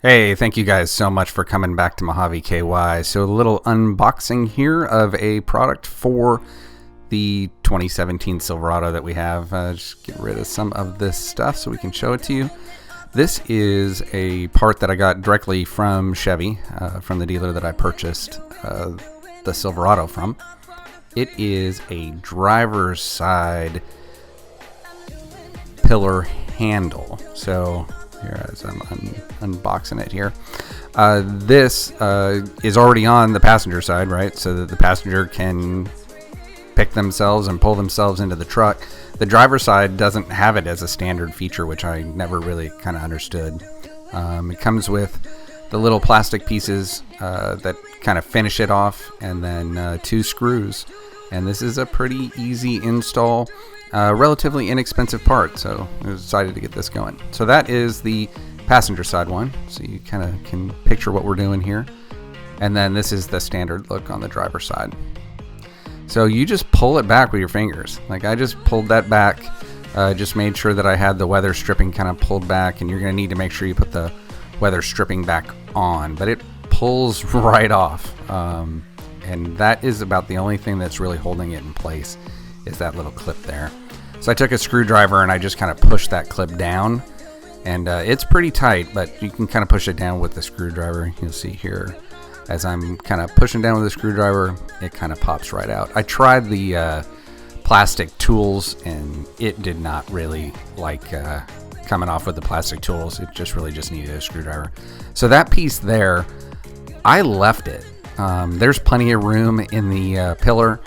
Hey, thank you guys so much for coming back to MojaveKY. So a little unboxing here of a product for the 2017 Silverado that we have. Just get rid of some of this stuff so we can show it to you. This is a part that I got directly from Chevy, from the dealer that I purchased the Silverado from. It is a driver's side pillar handle. So here, as I'm unboxing it here, this is already on the passenger side, right? So that the passenger can pick themselves and pull themselves into the truck. The driver's side doesn't have it as a standard feature, which I never really kind of understood. It comes with the little plastic pieces that kind of finish it off, and then 2 screws. And this is a pretty easy install. Relatively inexpensive part, so I decided to get this going. So that is the passenger side one, so you kind of can picture what we're doing here. And then this is the standard look on the driver's side. So you just pull it back with your fingers. Like I just pulled that back, just made sure that I had the weather stripping kind of pulled back, and you're going to need to make sure you put the weather stripping back on, but it pulls right off. And that is about the only thing that's really holding it in place, is that little clip there. So I took a screwdriver and I just kind of pushed that clip down, and it's pretty tight, but you can kind of push it down with the screwdriver. You'll see here as I'm kind of pushing down with the screwdriver, it kind of pops right out. I tried the plastic tools and it did not really like coming off with the plastic tools. It just really just needed a screwdriver. So that piece there, I left it. There's plenty of room in the pillar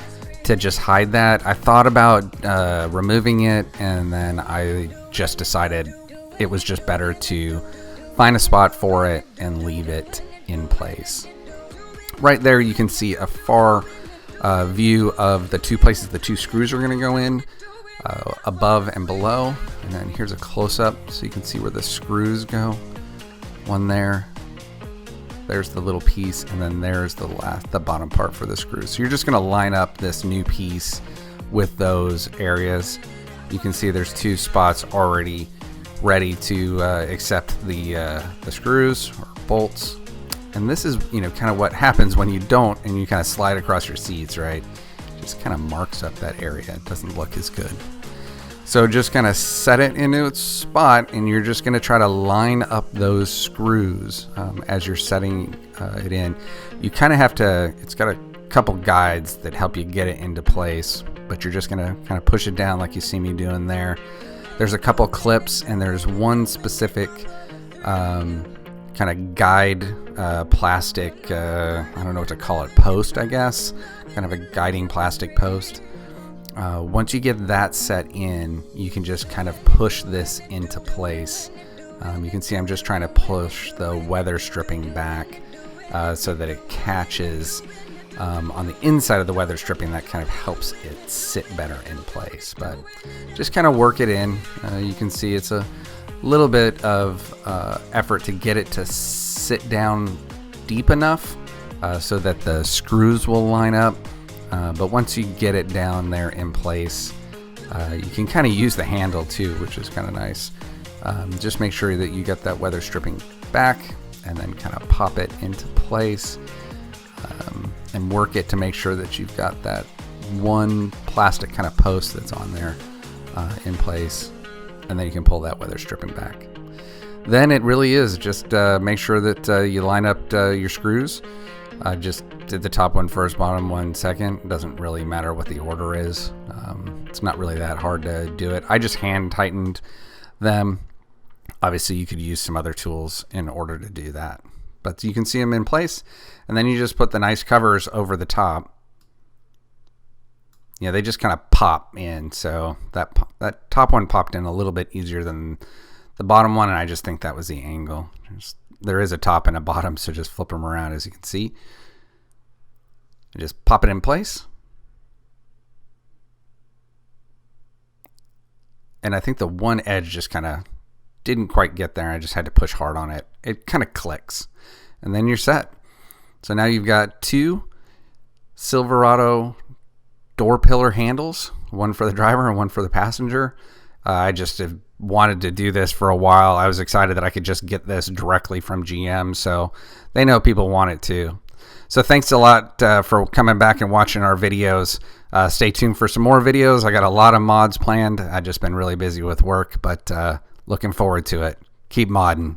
to just hide that. I thought about removing it, and then I just decided it was just better to find a spot for it and leave it in place. Right there you can see a far view of the 2 places the 2 screws are going to go in, above and below. And then here's a close-up so you can see where the screws go. One there. There's the little piece, and then there's the bottom part for the screws. So you're just going to line up this new piece with those areas. You can see there's 2 spots already ready to accept the screws or bolts. And this is, kind of what happens when you don't, and you kind of slide across your seats, right? It just kind of marks up that area. It doesn't look as good. So just kind of set it into its spot, and you're just going to try to line up those screws as you're setting it in. You kind of have to, it's got a couple guides that help you get it into place, but you're just going to kind of push it down like you see me doing there. There's a couple clips, and there's one specific kind of guide plastic, I don't know what to call it, post, I guess, kind of a guiding plastic post. Once you get that set in, you can just kind of push this into place. You can see I'm just trying to push the weather stripping back so that it catches on the inside of the weather stripping. That kind of helps it sit better in place, but just kind of work it in. You can see it's a little bit of effort to get it to sit down deep enough so that the screws will line up. But once you get it down there in place, you can kind of use the handle too, which is kind of nice. Just make sure that you get that weather stripping back, and then kind of pop it into place, and work it to make sure that you've got that one plastic kind of post that's on there in place, and then you can pull that weather stripping back. Then it really is just make sure that you line up your screws. I just did the top one first, bottom one second. It doesn't really matter what the order is. It's not really that hard to do it. I just hand tightened them. Obviously, you could use some other tools in order to do that. But you can see them in place, and then you just put the nice covers over the top. Yeah, they just kind of pop in. So that top one popped in a little bit easier than the bottom one, and I just think that was the angle. There is a top and a bottom, so just flip them around, as you can see. And just pop it in place. And I think the one edge just kind of didn't quite get there. I just had to push hard on it. It kind of clicks. And then you're set. So now you've got 2 Silverado door pillar handles, one for the driver and one for the passenger. I just have wanted to do this for a while. I was excited that I could just get this directly from GM, so they know people want it too. So thanks a lot for coming back and watching our videos. Stay tuned for some more videos. I got a lot of mods planned. I've just been really busy with work, but looking forward to it. Keep modding.